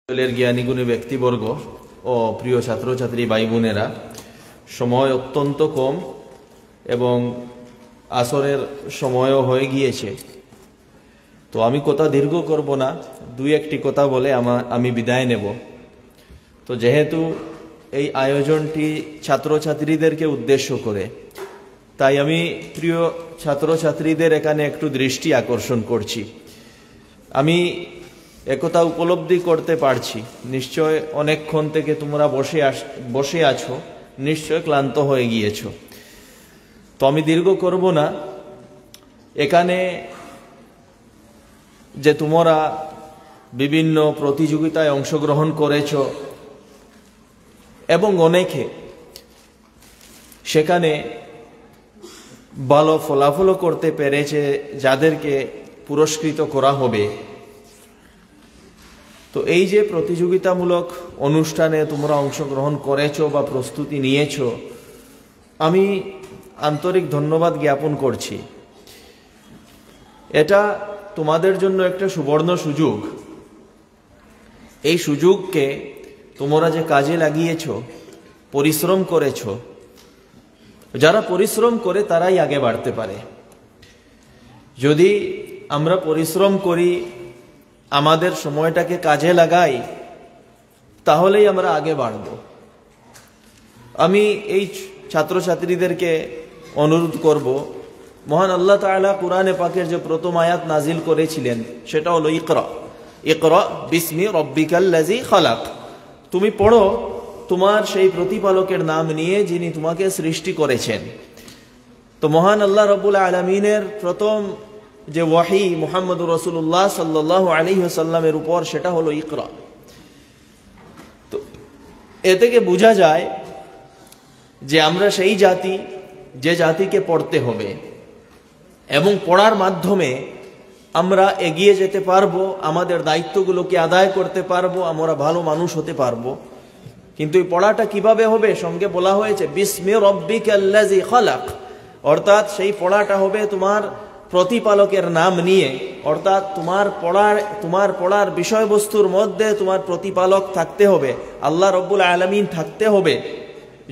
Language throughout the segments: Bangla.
জ্ঞানী গুণী ব্যক্তিবর্গ ও প্রিয় ছাত্রছাত্রী ভাই বোনেরা, সময় অত্যন্ত কম এবং আসরের সময়ও হয়ে গিয়েছে। তো আমি কথা দীর্ঘ করব না, দুই একটি কথা বলে আমি বিদায় নেব। তো যেহেতু এই আয়োজনটি ছাত্রছাত্রীদেরকে উদ্দেশ্য করে, তাই আমি প্রিয় ছাত্রছাত্রীদের এখানে একটু দৃষ্টি আকর্ষণ করছি। আমি একথা উপলব্ধি করতে পারছি, নিশ্চয় অনেকক্ষণ থেকে তোমরা বসে আছো, নিশ্চয় ক্লান্ত হয়ে গিয়েছো। তো আমি দীর্ঘ করব না। এখানে যে তোমরা বিভিন্ন প্রতিযোগিতায় অংশগ্রহণ করেছো এবং অনেকে সেখানে ভালো ফলাফল করতে পেরেছে, যাদেরকে পুরস্কৃত করা হবে। তো এই যে প্রতিযোগিতামূলক অনুষ্ঠানে তোমরা অংশগ্রহণ করেছো বা প্রস্তুতি নিয়েছো, আমি আন্তরিক ধন্যবাদ জ্ঞাপন করছি। এটা তোমাদের জন্য একটা সুবর্ণ সুযোগ। এই সুযোগকে তোমরা যে কাজে লাগিয়েছো, পরিশ্রম করেছো, যারা পরিশ্রম করে তারাই আগে বাড়তে পারে। যদি আমরা পরিশ্রম করি, আমাদের সময়টাকে কাজে লাগাই, তাহলেই আমরা আগে বাড়ব। আমি এই ছাত্রছাত্রীদেরকে অনুরোধ করব, মহান আল্লাহ তাআলা কুরআনে পাকের যে প্রথম আয়াত নাজিল করেছিলেন সেটা হলো ইকরা ইকরা বিসমি রব্বিকাল্লাযী খালাক। তুমি পড়ো তোমার সেই প্রতিপালকের নাম নিয়ে যিনি তোমাকে সৃষ্টি করেছেন। তো মহান আল্লাহ রাব্বুল আলামিনের প্রথম যে ওয়াহি মুহাম্মদুর রাসূলুল্লাহ সাল্লাল্লাহু আলাইহি ওয়াসাল্লামের উপর, সেটা হলো ইকরা। তো এ থেকে বোঝা যায় যে আমরা সেই জাতি, যে জাতিকে পড়তে হবে এবং পড়ার মাধ্যমে আমরা এগিয়ে যেতে পারবো, আমাদের দায়িত্বগুলোকে আদায় করতে পারবো, আমরা ভালো মানুষ হতে পারবো। কিন্তু এই পড়াটা কিভাবে হবে? সঙ্গে বলা হয়েছে বিসমি রব্বিকাল্লাযী খালাক, অর্থাৎ সেই পড়াটা হবে তোমার প্রতিপালকের নাম নিয়ে। অর্থাৎ তোমার পড়ার বিষয়বস্তুর মধ্যে তোমার প্রতিপালক থাকতে হবে, আল্লাহ রব্বুল আলামিন থাকতে হবে।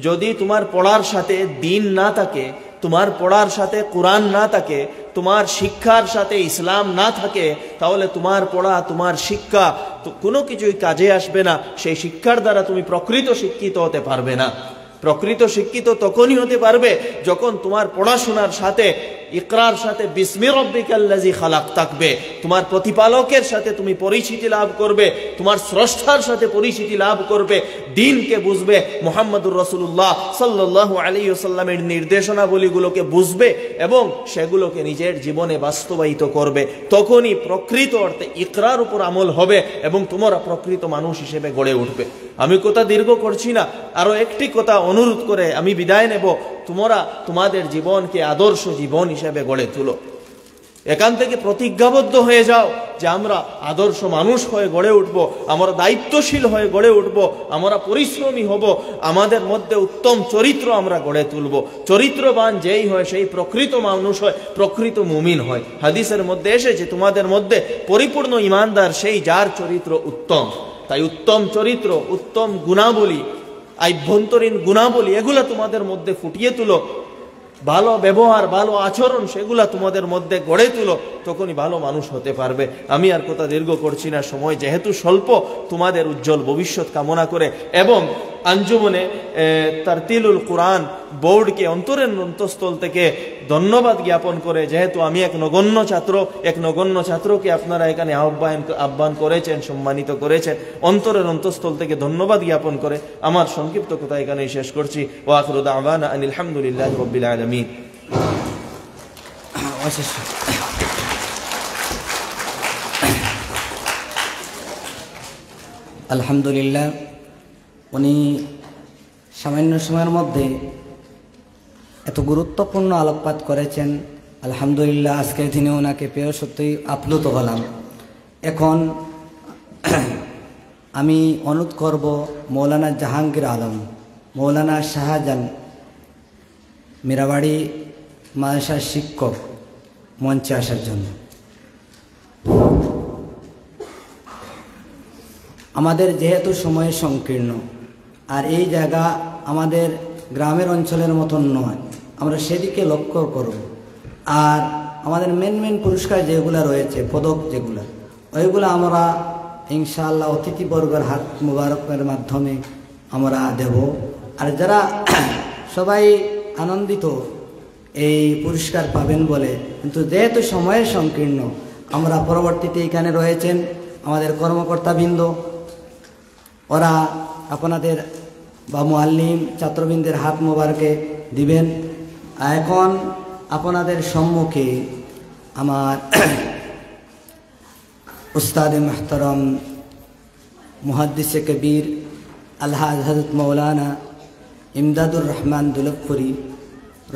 যদি তোমার পড়ার সাথে দ্বীন না থাকে, তোমার পড়ার সাথে কোরআন না থাকে, তোমার শিক্ষার সাথে ইসলাম না থাকে, তাহলে তোমার পড়া, তোমার শিক্ষা তো কোনো কিছুই কাজে আসবে না। সেই শিক্ষার দ্বারা তুমি প্রকৃত শিক্ষিত হতে পারবে না। প্রকৃত শিক্ষিত তখনই হতে পারবে যখন তোমার পড়াশোনার সাথে, ইকরার সাথে বিসমি রব্বিকাল্লাযী খালাক থাকবে। তোমার প্রতিপালকের সাথে তুমি পরিচিতি লাভ করবে, তোমার স্রষ্টার সাথে পরিচিতি লাভ করবে, দ্বীনকে বুঝবে, মুহাম্মদুর রাসূলুল্লাহ সাল্লাল্লাহু আলাইহি ওয়াসাল্লামের নির্দেশনাবলীগুলোকে বুঝবে এবং সেগুলোকে নিজের জীবনে বাস্তবায়িত করবে। তখনই প্রকৃত অর্থে ইকরার উপর আমল হবে এবং তোমরা প্রকৃত মানুষ হিসেবে গড়ে উঠবে। আমি কথা দীর্ঘ করছি না, আরো একটি কথা অনুরোধ করে আমি বিদায় নেব। তোমরা তোমাদের জীবনকে আদর্শ জীবন হিসেবে গড়ে তুলো। এখান থেকে প্রতিজ্ঞাবদ্ধ হয়ে যাও যে আমরা আদর্শ মানুষ হয়ে গড়ে উঠবো, আমরা দায়িত্বশীল হয়ে গড়ে উঠবো, আমরা পরিশ্রমী হব, আমাদের মধ্যে উত্তম চরিত্র আমরা গড়ে তুলব। চরিত্রবান যেই হয় সেই প্রকৃত মানুষ হয়, প্রকৃত মুমিন হয়। হাদিসের মধ্যে এসেছে তোমাদের মধ্যে পরিপূর্ণ ইমানদার সেই যার চরিত্র উত্তম। তাই উত্তম চরিত্র, উত্তম গুণাবলী, আভ্যন্তরীণ গুণাবলী, এগুলা তোমাদের মধ্যে ফুটিয়ে তুলো। ভালো ব্যবহার, ভালো আচরণ, সেগুলা তোমাদের মধ্যে গড়ে তুলো, তখনই ভালো মানুষ হতে পারবে। আমি আর কথা দীর্ঘ করছি না, সময় যেহেতু স্বল্প, তোমাদের উজ্জ্বল ভবিষ্যৎ কামনা করে এবং আঞ্জুমনে তারতিলুল কোরআন বোর্ডকে অন্তরের অন্তঃস্থল থেকে ধন্যবাদ জ্ঞাপন করে, যেহেতু আমি এক নগণ্য ছাত্রকে আপনারা এখানে আহ্বান করেছেন, সম্মানিত করেছেন, অন্তরের অন্তঃস্থল থেকে ধন্যবাদ জ্ঞাপন করে আমার সংক্ষিপ্ত কথা এখানেই শেষ করছি। ওয়া আখিরু দাওয়ানা আনিল হামদুলিল্লাহি রাব্বিল আলামিন। আলহামদুলিল্লাহ, উনি সামান্য সময়ের মধ্যে এত গুরুত্বপূর্ণ আলোকপাত করেছেন। আলহামদুলিল্লাহ, আজকের দিনে ওনাকে পেয়ে সত্যিই আপ্লুত হলাম। এখন আমি অনুরোধ করব মৌলানা জাহাঙ্গীর আলম, মৌলানা শাহজাহান মীরাবাড়ি মাদ্রাসার শিক্ষক মঞ্চে আসার জন্য। আমাদের যেহেতু সময় সংকীর্ণ, আর এই জায়গা আমাদের গ্রামের অঞ্চলের মতন নয়, আমরা সেদিকে লক্ষ্য করব। আর আমাদের মেন পুরস্কার যেগুলো রয়েছে, পদক যেগুলো, ওইগুলো আমরা ইনশাআল্লাহ অতিথিবর্গের হাত মুবারকের মাধ্যমে আমরা দেব। আর যারা সবাই আনন্দিত এই পুরস্কার পাবেন বলে, কিন্তু যেহেতু সময়ের সংকীর্ণ, আমরা পরবর্তীতে এখানে রয়েছেন আমাদের কর্মকর্তাবৃন্দ, ওরা আপনাদের বা মুআল্লিম ছাত্রবৃন্দের হাত মোবারকে দিবেন। এখন আপনাদের সম্মুখে আমার উস্তাদে মুহতারাম মুহাদ্দিসে কবির আলহাজ হযরত মৌলানা ইমদাদুর রহমান দুলভপুরি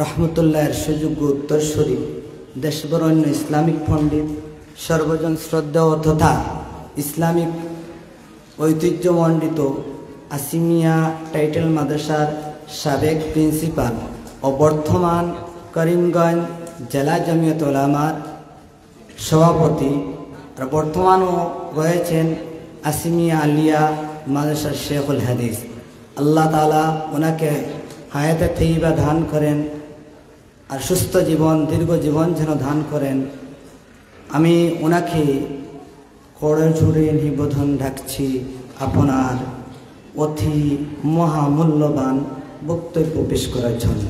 রহমতুল্লাহের সুযোগ্য উত্তরসূরি, দেশবরণ্য ইসলামিক পণ্ডিত, সর্বজন শ্রদ্ধেয় তথা ইসলামিক ঐতিহ্যমণ্ডিত আসিমিয়া টাইটেল মাদ্রাসার সাবেক প্রিন্সিপাল ও বর্তমান করিমগঞ্জ জেলা জমিয়ত উলামার সভাপতি, আর বর্তমানও রয়েছেন আসিমিয়া আলিয়া মাদ্রাসার শেখুল হাদিস। আল্লাহ তাআলা ওনাকে হায়াতে তৈয়বা দান করেন আর সুস্থ জীবন, দীর্ঘ জীবন যেন দান করেন। আমি ওনাকে করে জুড়ে নিবেদন রাখছি আপনার অতি মহামূল্যবান বক্তব্য পেশ করার জন্য।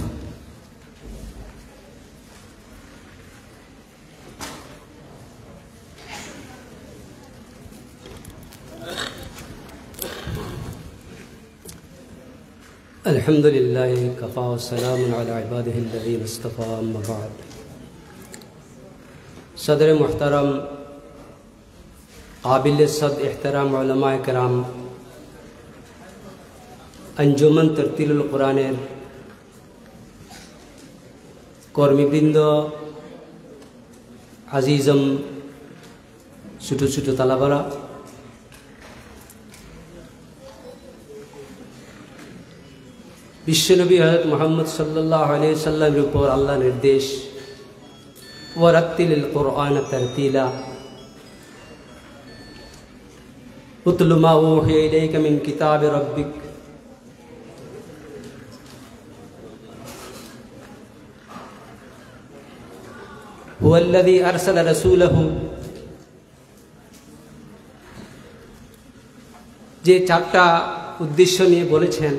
अल्हम्दुलिल्लाह कफ़ा व सलामुन अला इबादिहिल लज़ीना इस्तफ़ा, अम्मा बाद। सदर मुहतरम काबिल सद एहतराम उलमाए किराम, अंजुमन तरतीलुल कुरानेर কর্মীবৃন্দ, আজিজম, ছোটো ছোটো তালাবারা, বিশ্বনবী হযরত মুহাম্মদ সাল্লাল্লাহু আলাইহি সাল্লামের উপর আল্লাহ নির্দেশ ওয়ারাত্তিলিল কুরআন তারতিলা, উতলু মা উহিয়া ইলাইকা মিন কিতাবি রাব্বিক, হুয়াল্লাযী আরসালা রাসূলাহু, যে চারটা উদ্দেশ্য নিয়ে বলেছেন,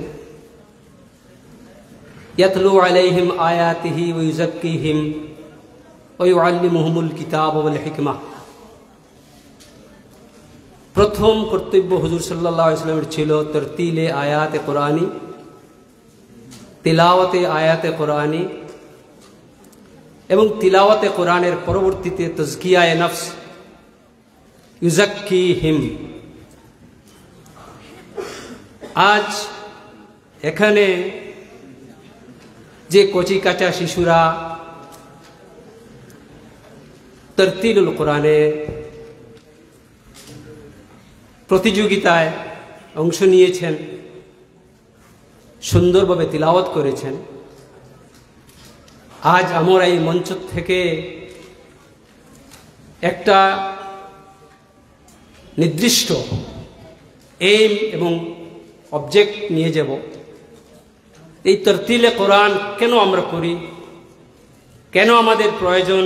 ইয়াতলু আলাইহিম আয়াতিহি ওয়া ইউযাক্কিহিম ওয়া ইউআল্লিমুহুমুল কিতাব ওয়াল হিকমাহ। প্রথম কর্তব্য হুজুর সাল্লাল্লাহু আলাইহি ওয়াসাল্লামের ছিল তারতিলে আয়াতে কোরআনী, তিলাওয়াতে আয়াতে কোরআনী, এবং তিলাওয়াতে কোরআনের পরবর্তীতে তাজকিয়ায়ে নফস, ইউযাক্কিহিম। আজ এখানে যে কচি কাঁচা শিশুরা তারতিলুল কোরআনে প্রতিযোগিতায় অংশ নিয়েছেন, সুন্দরভাবে তিলাওয়াত করেছেন, আজ আমরা এই মঞ্চ থেকে একটা নির্দিষ্ট এইম এবং অবজেক্ট নিয়ে যাব। এই তারতিলে কোরআন কেন আমরা করি, কেন আমাদের প্রয়োজন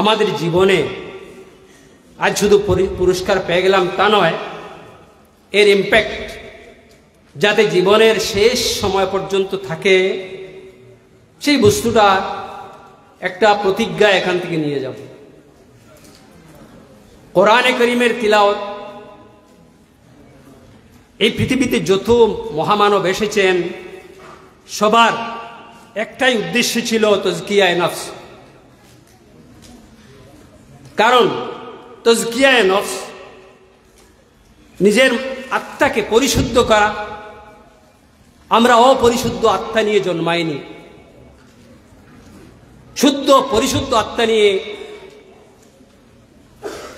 আমাদের জীবনে? আজ শুধু পুরস্কার পেয়ে গেলাম তা নয়, এর ইম্প্যাক্ট যাতে জীবনের শেষ সময় পর্যন্ত থাকে, সেই বস্তুটা একটা প্রতিজ্ঞা এখান থেকে নিয়ে যাব। কোরআনে কারীমের তিলাওয়াত, এই পৃথিবীতে যত মহামানব এসেছেন সবার একটাই উদ্দেশ্য ছিল তাজকিয়ায়ে নফস। কারণ তাজকিয়ায়ে নফস নিজের আত্মাকে পরিশুদ্ধ করা। আমরা অপরিশুদ্ধ আত্মা নিয়ে জন্মাইনি, শুদ্ধ পরিশুদ্ধ আত্মা নিয়ে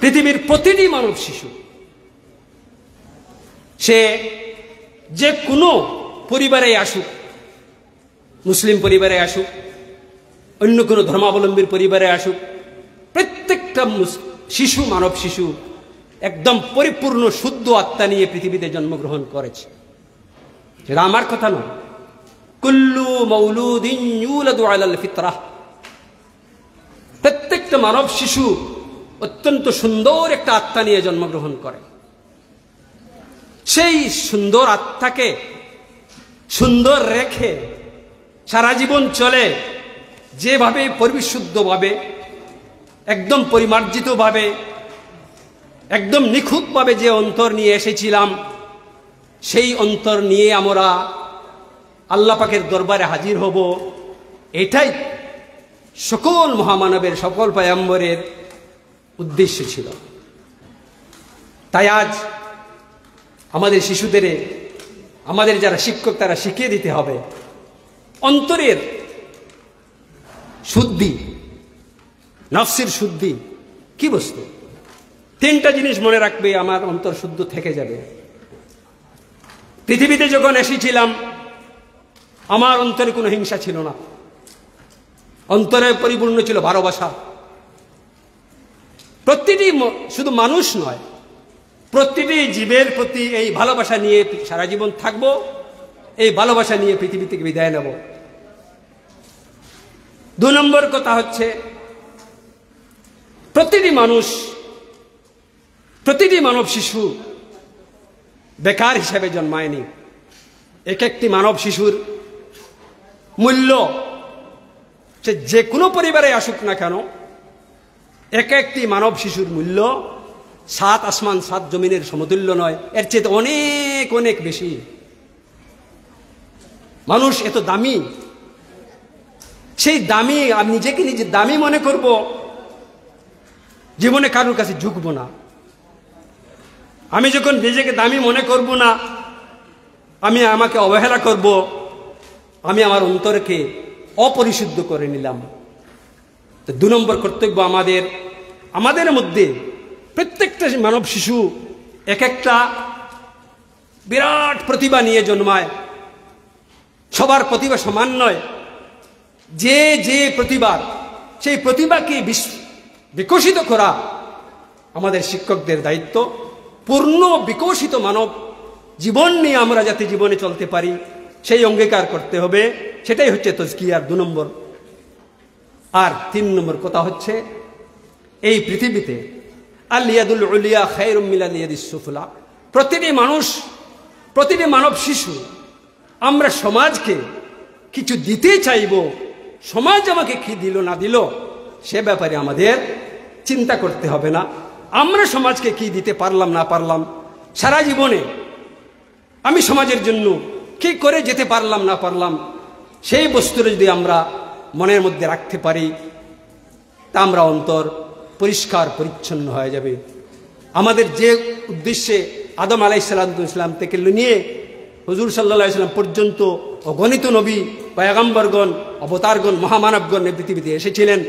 পৃথিবীর প্রতিটি মানব শিশু, সে যে কোনো পরিবারে আসুক, মুসলিম পরিবারে আসুক, অন্য কোনো ধর্মাবলম্বীর পরিবারে আসুক, প্রত্যেকটা শিশু, মানব শিশু একদম পরিপূর্ণ শুদ্ধ আত্মা নিয়ে পৃথিবীতে জন্মগ্রহণ করেছে। এটা আমার কথা নয়। কুল্লু মাউলুদিন ইউলাদু আলাল ফিতরাহ, প্রত্যেকটা মানব শিশু অত্যন্ত সুন্দর একটা আত্মা নিয়ে জন্মগ্রহণ করে। সেই সুন্দর আত্মাকে সুন্দর রেখে সারা জীবন চলে যেভাবে পরিশুদ্ধভাবে, একদম পরিমার্জিতভাবে, একদম নিখুঁতভাবে যে অন্তর নিয়ে এসেছিলাম, সেই অন্তর নিয়ে আমরা আল্লাহ পাকের দরবারে হাজির হব। এটাই সকল মহামানবের, সকল পয়গম্বরের উদ্দেশ্য ছিল। তাই আজ আমাদের শিশুদের, আমাদের যারা শিক্ষক, তারা শিখিয়ে দিতে হবে অন্তরের শুদ্ধি, নফসের শুদ্ধি কি বস্তু। তিনটা জিনিস মনে রাখবে, আমার অন্তর শুদ্ধ থেকে যাবে। পৃথিবীতে যখন এসেছিলাম আমার অন্তরে কোনো হিংসা ছিল না, অন্তরে পরিপূর্ণ ছিল ভালোবাসা। প্রতিটি, শুধু মানুষ নয়, প্রতিটি জীবের প্রতি এই ভালোবাসা নিয়ে সারা জীবন থাকব, এই ভালোবাসা নিয়ে পৃথিবী থেকে বিদায় নেব। 2 নম্বর কথা হচ্ছে, প্রতিটি মানুষ, প্রতিটি মানব শিশু বেকার হিসেবে জন্মায়নি। এক একটি মানব শিশুর মূল্য, সে যে কোনো পরিবারে আসুক না কেন, এক একটি মানব শিশুর মূল্য 7 আসমান 7 জমিনের সমতুল্য নয়, এর চেয়ে অনেক অনেক বেশি। মানুষ এত দামি, সেই দামি, আমি নিজেকে নিজে দামি মনে করব, জীবনে কারোর কাছে ঝুঁকব না। আমি যখন নিজেকে দামি মনে করব না, আমি আমাকে অবহেলা করব, আমি আমার অন্তরকে অপরিশুদ্ধ করে নিলাম। তো 2 নম্বর কর্তব্য আমাদের মধ্যে প্রত্যেকটা মানব শিশু এক একটা বিরাট প্রতিভা নিয়ে জন্মায়। সবার প্রতিভা সমান নয়। যে যে প্রতিভা, সেই প্রতিভাকে বিকশিত করা আমাদের শিক্ষকদের দায়িত্ব। পূর্ণ বিকশিত মানব জীবন নিয়ে আমরা যাতে জীবনে চলতে পারি, সেই অঙ্গীকার করতে হবে। সেটাই হচ্ছে তাজকিয়ার 2 নম্বর। আর 3 নম্বর কথা হচ্ছে, এই পৃথিবীতে আল ইয়াদুল উলিয়া খায়রুম মিনাল ইয়াদিস সুফলা। প্রতিটি মানুষ, প্রতিটি মানব শিশু, আমরা সমাজকে কিছু দিতে চাইব, সমাজ আমাকে কি দিল না দিল সে ব্যাপারে আমাদের চিন্তা করতে হবে না। আমরা সমাজকে কি দিতে পারলাম না পারলাম, সারা জীবনে আমি সমাজের জন্য কি করে যেতে পারলাম না পারলাম, সেই বস্তুটা যদি আমরা মনের মধ্যে রাখতে পারি, তা আমরা অন্তর পরিষ্কার পরিচ্ছন্ন হয়ে যাবে। আমাদের যে উদ্দেশ্যে আদম আলাইহিসসালাম থেকে নিয়ে হুজুর সাল্লাল্লাহু আলাইহি ওয়াসাল্লাম পর্যন্ত অগণিত নবী, পয়গম্বরগণ, অবতারগণ, মহামানবগণ এই পৃথিবীতে এসেছিলেন,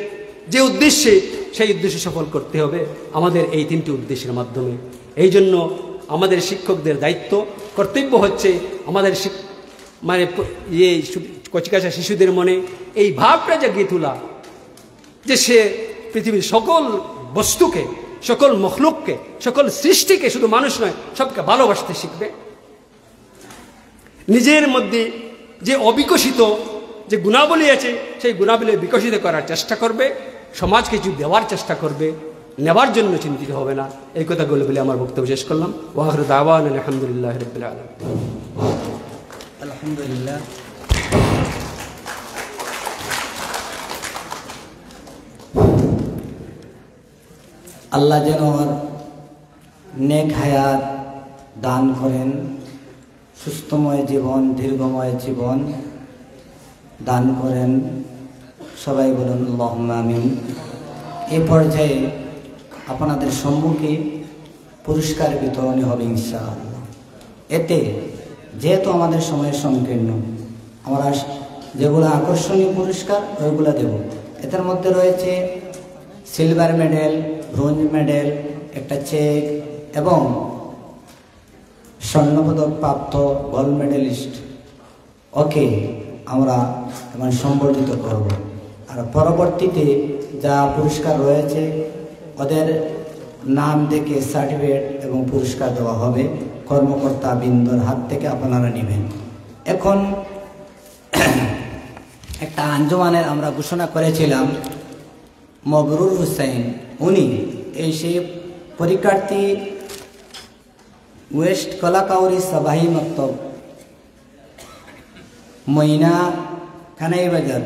যে উদ্দেশ্যে, সেই উদ্দেশ্যে সফল করতে হবে আমাদের এই 3টি উদ্দেশ্যের মাধ্যমে। এই জন্য আমাদের শিক্ষকদের দায়িত্ব, কর্তব্য হচ্ছে আমাদের মানে কচিকাঁচা শিশুদের মনে এই ভাবটা জাগিয়ে তোলা যে সে পৃথিবীর সকল বস্তুকে, সকল মখলুককে, সকল সৃষ্টিকে, শুধু মানুষ নয় সবকে ভালোবাসতে শিখবে। নিজের মধ্যে যে অবিকশিত যে গুণাবলী আছে, সেই গুণাবলী বিকশিত করার চেষ্টা করবে, সমাজকে কিছু দেওয়ার চেষ্টা করবে, নেবার জন্য চিন্তিত হবে না। এই কথাগুলো বলে আমার বক্তব্য শেষ করলাম। ওয়া আখিরু দাওয়ানা আলহামদুলিল্লাহি রাব্বিল আলামিন। আলহামদুলিল্লাহ। আল্লাহ যেন নেক হায়াত দান করেন, সুস্থময় জীবন, দীর্ঘময় জীবন দান করেন। সবাই বলুন আল্লাহুম্মা আমিন। এই পর্যায়ে আপনাদের সম্মুখে পুরস্কার বিতরণী হবে ইনশাআল্লাহ। এতে যেহেতু আমাদের সময় সংকীর্ণ, আমরা যেগুলো আকর্ষণীয় পুরস্কার ওইগুলো দেব। এটার মধ্যে রয়েছে সিলভার মেডেল, ব্রোঞ্জ মেডেল, একটা চেক এবং স্বর্ণপদক প্রাপ্ত গোল্ড মেডেলিস্ট ওকে আমরা সম্বর্ধিত করব। আর পরবর্তীতে যা পুরস্কার রয়েছে ওদের নাম থেকে সার্টিফিকেট এবং পুরস্কার দেওয়া হবে, কর্মকর্তা বৃন্দর হাত থেকে আপনারা নেবেন। এখন একটা আঞ্জুমানের আমরা ঘোষণা করেছিলাম, মবরুর হুসাইন উনি এই সেই পরীক্ষার্থী ওয়েস্ট কলাকাউরি সাবাহি মক্তব মইনা খানাই বাজার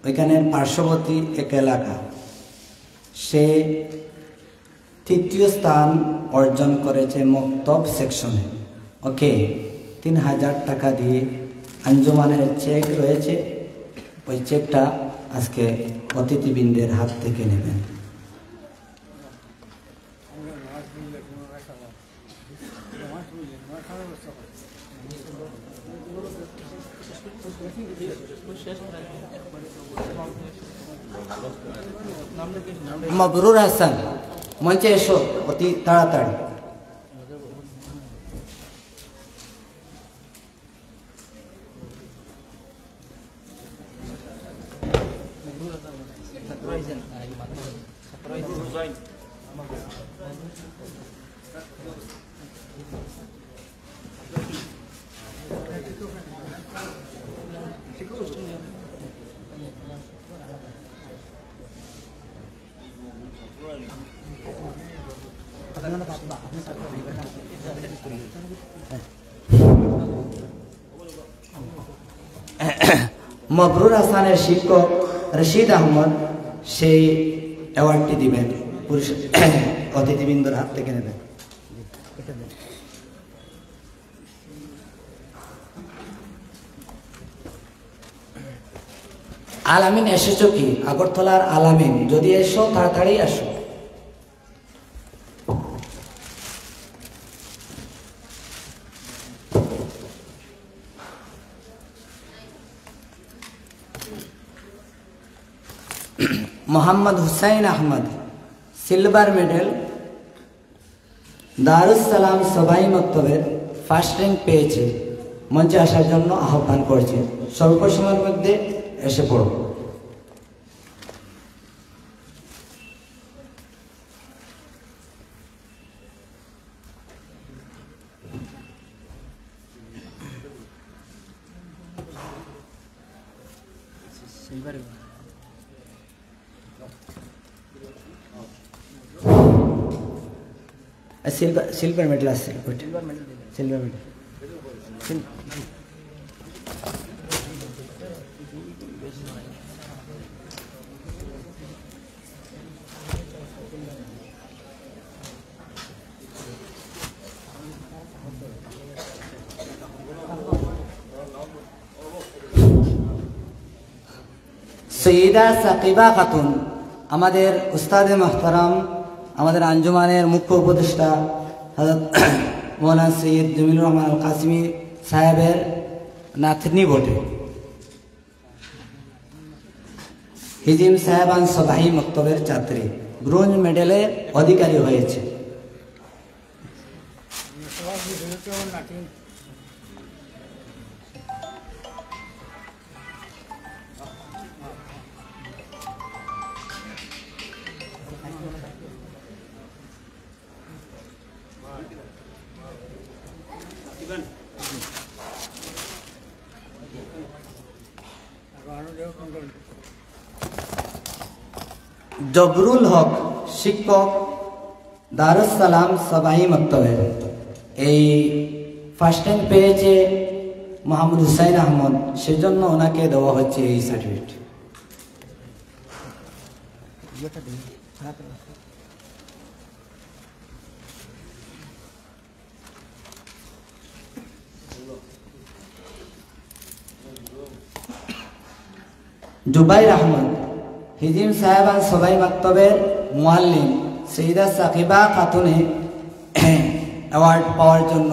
ওইখানের পার্শ্ববর্তী এক এলাকা, সে তৃতীয় স্থান অর্জন করেছে মক্তব সেকশনে। ওকে 3000 টাকা দিয়ে আঞ্জুমানের চেক রয়েছে, ওই চেকটা আজকে অতিথিবৃন্দের হাত থেকে নেবেন। মবরুর হাসান মঞ্চে এসো অতি তাড়াতাড়ি। মবরুর হাসানের শিক্ষক রশিদ আহমদ সেই অ্যাওয়ার্ডটি দিবেন, অতিথিবৃন্দর হাত থেকে নেবেন। আলামিন এসেছো কি? আগরতলার আলামিন যদি এসো তাড়াতাড়ি আসো। মোহাম্মদ হুসাইন আহমদ সিলভার মেডেল দারুস সালাম সবাই মক্তবের ফার্স্ট র্যাঙ্ক পেয়েছে, মঞ্চে আসার জন্য আহ্বান করছে। স্বল্প সময়ের মধ্যে এসে পড়ো। সিলভার মেডেল আছে, সিলভার মেডেল। সৈয়দা সাকিবা খাতুন আমাদের উস্তাদে মাহতারাম, আমাদের আঞ্জুমানের মুখ্য উপদেষ্টা হযরত মৌলানা সৈয়দ জমিলুর রহমান আল কাসিমি সাহেবের নাতনি বটে। হিজিম সাহেবান সবাই মক্তবের ছাত্রী, ব্রোঞ্জ মেডেলের অধিকারী হয়েছে। জবরুল হক শিক্ষক দারুস সালাম সবাই মক্তবের, এই ফার্স্ট র্যাঙ্ক পেয়েছে মোহাম্মদ হুসাইন আহমদ, সেজন্য ওনাকে দেওয়া হচ্ছে এই সার্টিফিকেট। জুবাইর আহমদ হিজিম সাহেবান সবাই মাক্তবের মুআল্লিম সৈয়দা সাকিবা খাতুনে অ্যাওয়ার্ড পাওয়ার জন্য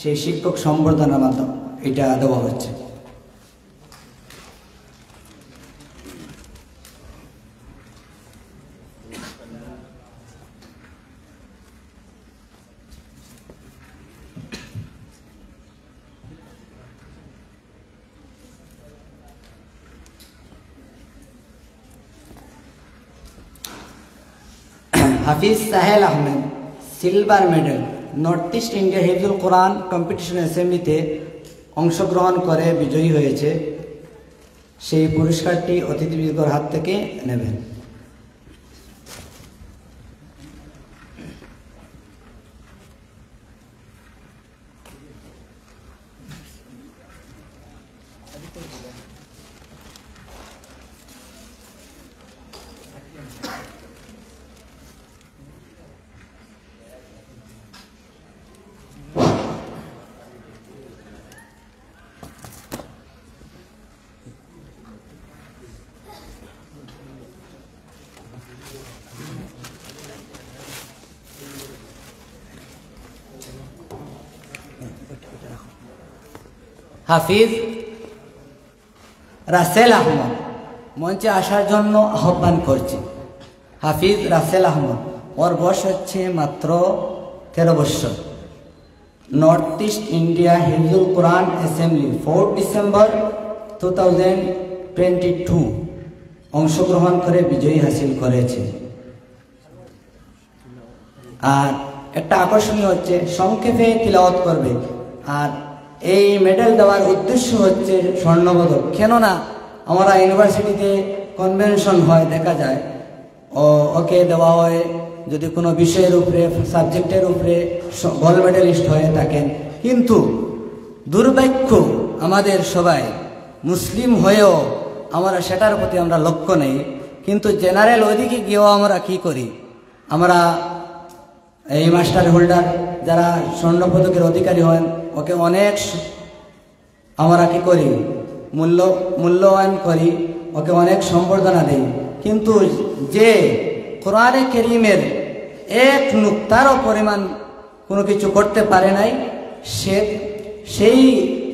সেই শিক্ষক সম্বর্ধনার মাধ্যমে এটা দেওয়া হচ্ছে। Hafiz Sahel Ahmed silver medal north east India Hifzul Quran competition অ্যাসেম্বলিতে অংশগ্রহণ করে বিজয়ী হয়েছে, সেই পুরস্কারটি অতিথিবৃন্দর হাত থেকে নেবেন। হাফিজ রাসেল আহমদ মঞ্চে আসার জন্য আহ্বান করছি। হাফিজ রাসেল আহমদ, ওর বয়স হচ্ছে মাত্র 13 বছর। নর্থ ইস্ট ইন্ডিয়া হিফজুল কোরআন অ্যাসেম্বলি 4 ডিসেম্বর 2022 অংশগ্রহণ করে বিজয়ী হাসিল করেছে। আর একটা আকর্ষণীয় হচ্ছে সংক্ষেপে তিলাওয়াত করবে। আর এই মেডেল দেওয়ার উদ্দেশ্য হচ্ছে স্বর্ণপদক। কেননা আমরা ইউনিভার্সিটিতে কনভেনশন হয়, দেখা যায় ওকে দেওয়া হয় যদি কোনো বিষয়ের উপরে, সাবজেক্টের উপরে গোল্ড মেডেলিস্ট হয়ে থাকেন। কিন্তু দুর্ভাগ্য আমাদের সবাই মুসলিম হয়েও আমরা সেটার প্রতি আমরা লক্ষ্য নেই। কিন্তু জেনারেল ওইদিকে গিয়েও আমরা কি করি, আমরা এই মাস্টার হোল্ডার যারা স্বর্ণপদকের অধিকারী হন ওকে অনেক আমরা কি করি, মূল্যায়ন করি, ওকে অনেক সম্বর্ধনা দিই। কিন্তু যে কোরআনে কারীমের এক নুক্তারও পরিমাণ কোনো কিছু করতে পারে নাই, সেই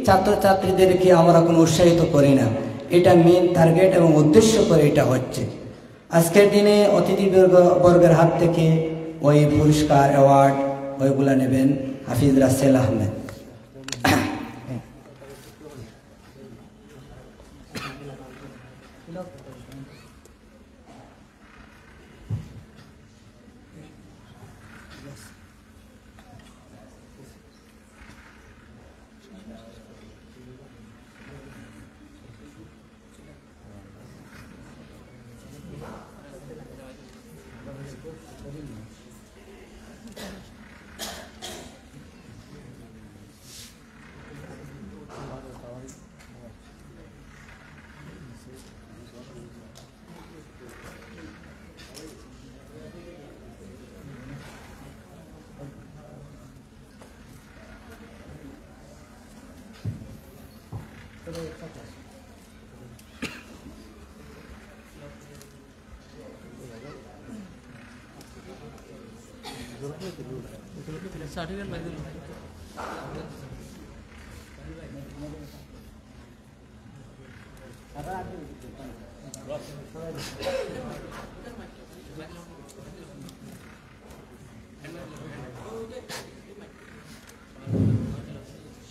ছাত্রছাত্রীদেরকে আমরা কোনো উৎসাহিত করি না। এটা মেন টার্গেট এবং উদ্দেশ্য করে এটা হচ্ছে। আজকের দিনে অতিথিবর্গের হাত থেকে ওই পুরস্কার অ্যাওয়ার্ড ওইগুলা নেবেন হাফিজ রাসেল আহমেদ।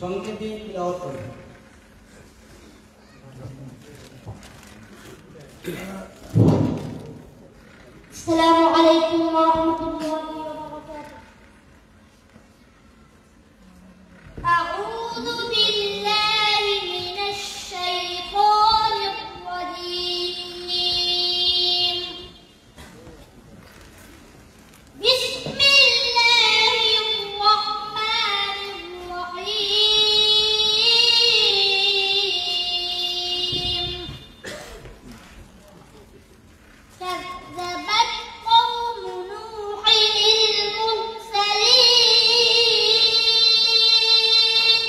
সংক্ষেপে তিলাওয়াত করবেন। আসসালামু আলাইকুম ওয়া রাহমাতুল্লাহি ওয়া বারাকাতুহু। আউযু বিল্লাহি মিনাশ শাইতানির রাজীম। বিসমিল্লাহির রাহমানির রাহিম। كذبت قوم نوح المرسلين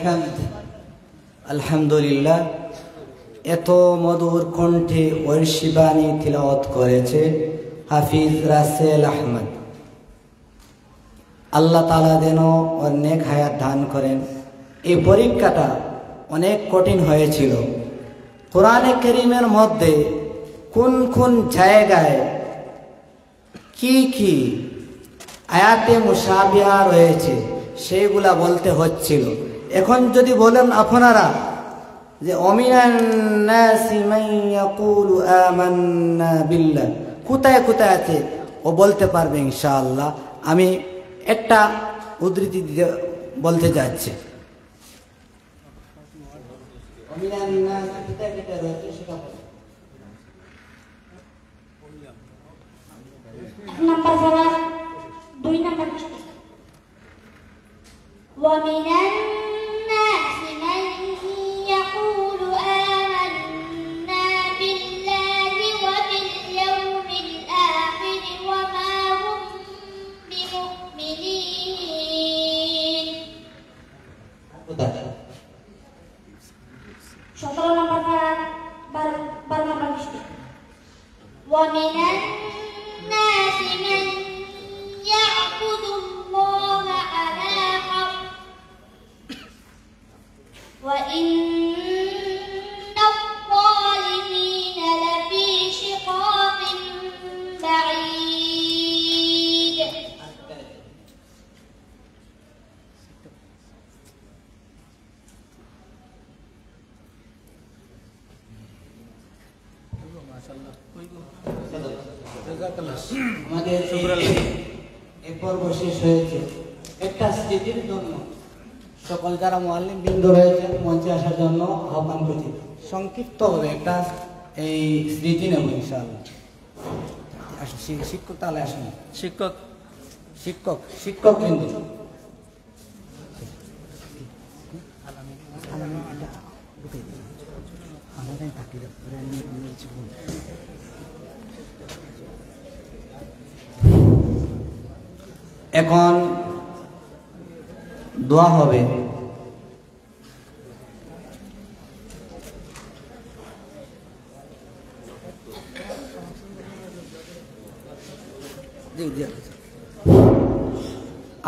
হামদ। আলহামদুলিল্লাহ, এত মধুর কণ্ঠে ঐশী বাণী তিলাওয়াত করেছে হাফিজ রাসেল আহমদ। আল্লাহ তাআলা যেন ওর নেক হায়াত দান করেন। এই পরীক্ষাটা অনেক কঠিন হয়েছিল। কোরআনে কারীমের মধ্যে কোন কোন জায়গায় কি কি আয়াতে মুশাবিহা রয়েছে সেইগুলা বলতে হচ্ছিল। এখন যদি বলেন আপনারা যে অমিনান নাসি মান ইয়াকুলু আমান্না বিল্লাহ, কোথায় কোথায় আছে ও বলতে পারবে ইনশাআল্লাহ। আমি একটা উদ্ধৃতি বলতে যাচ্ছি। অমিনান নাসি কোথায় কোথায় রয়েছে সেটা নাম্বার 2 নাম্বার ومن الناس من يقول آمنا بالله وباليوم الآخر وما هم بمؤمنين. 17 নম্বর পারা 12 নম্বর পৃষ্ঠা ومن الناس من يعبد الله على حرف وإن الظالمين لفي شقاق بعيد. আমাদের এই পর্ব শেষ হয়েছে। একটা স্মৃতির জন্য সকল যারা মুআল্লিম বৃন্দ রয়েছেন মঞ্চে আসার জন্য আহ্বান করছি। সংক্ষিপ্ত হবে একটা এই স্মৃতি নেব ইনশাআল্লাহ। আসুন শিক্ষক তাহলে আসুন। শিক্ষক শিক্ষক বৃন্দ এখন দোয়া হবে।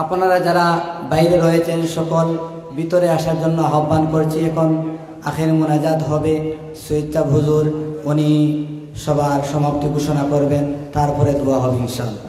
আপনারা যারা বাইরে রয়েছেন সকল ভিতরে আসার জন্য আহ্বান করছি। এখন আখির মোনাজাত হবে। সৈয়দ হুজুর উনি সবার সমাপ্তি ঘোষণা করবেন, তারপরে দোয়া হবে ইনশাআল্লাহ।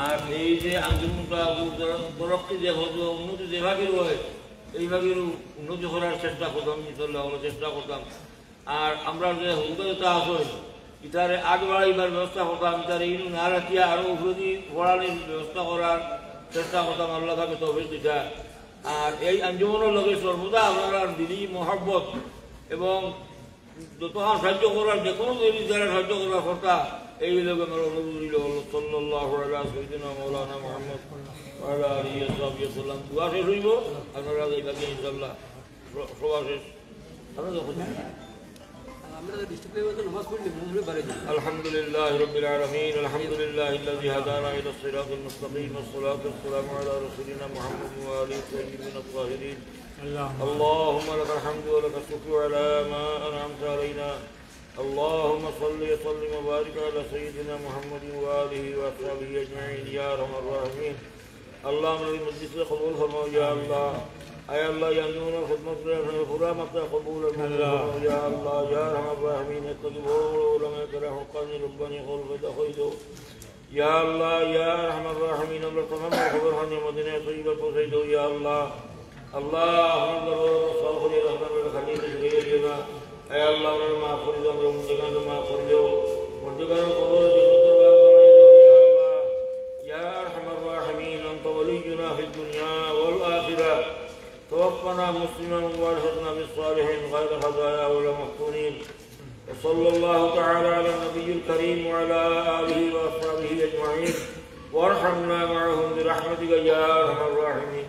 আর এই যে আন্দোলনটা তরফটি যে উন্নতি যে ভাগের হয় এই ভাগের উন্নতি করার চেষ্টা করতাম, চেষ্টা করতাম। আর আমরা যে হুজুরতা আসল ইটারে আগ বাড়াইবার ব্যবস্থা করতাম, ইটারে ইনু না রাখিয়া আরো উপরে পড়ানোর ব্যবস্থা করার চেষ্টা করতাম। আল্লাহ তাকে তৌফিক দিতা। আর এই আঞ্জুমানের লগে সর্বদা আপনারা দিলি মহব্বত এবং যতক্ষণ সাহায্য করার যে কোনো যারা সাহায্য করার কথা এই লোকে আমার অনুরোধ সাল্লাল্লাহু আলা সাইয়্যিদিনা মাওলানা মুহাম্মদ ওয়া আলা আলিহি ওয়া সাহবিহি সাল্লাম। দোয়া শেষ হইব, আপনারা এইভাবে ইনশাআল্লাহ সবার শেষ الحمد لله رب العالمين الحمد لله الذي هدانا إلى الصراط المستقيم والصلاة والسلام على رسولنا محمد وآله الطيبين الطاهرين. اللهم لك الحمد ولك الشكر على ما أنعمت علينا. اللهم صل وسلم وبارك على سيدنا محمد وآله وأصحابه أجمعين يا أرحم الراحمين. اللهم الذي مجلس قبول فرماؤ يا الله. اے اللہ یا نور خدمت خدا مقتا قبول یا اللہ یا ارحم الراحمین اتقوا علماء کرام حقانی ربانی قول فتخیدو یا اللہ یا ارحم الراحمین اللہ تمام خبر خانی مدینہ طیبہ پوسیدو یا اللہ اللہم صلی رحمت الخلیل جگہ جگہ اے اللہ انہوں معافر دو امروں مجھگان معافر دو مجھگان قبول یا ارحم الراحمین انت ولینا فی الدنیا والآخرہ توفنا توفنا مسلما والحقنا بالصالحين غير خزايا ولا مفتونين. وصلى الله تعالى على النبي الكريم وعلى آله وأصحابه أجمعين وارحمنا معهم برحمتك يا أرحم الراحمين.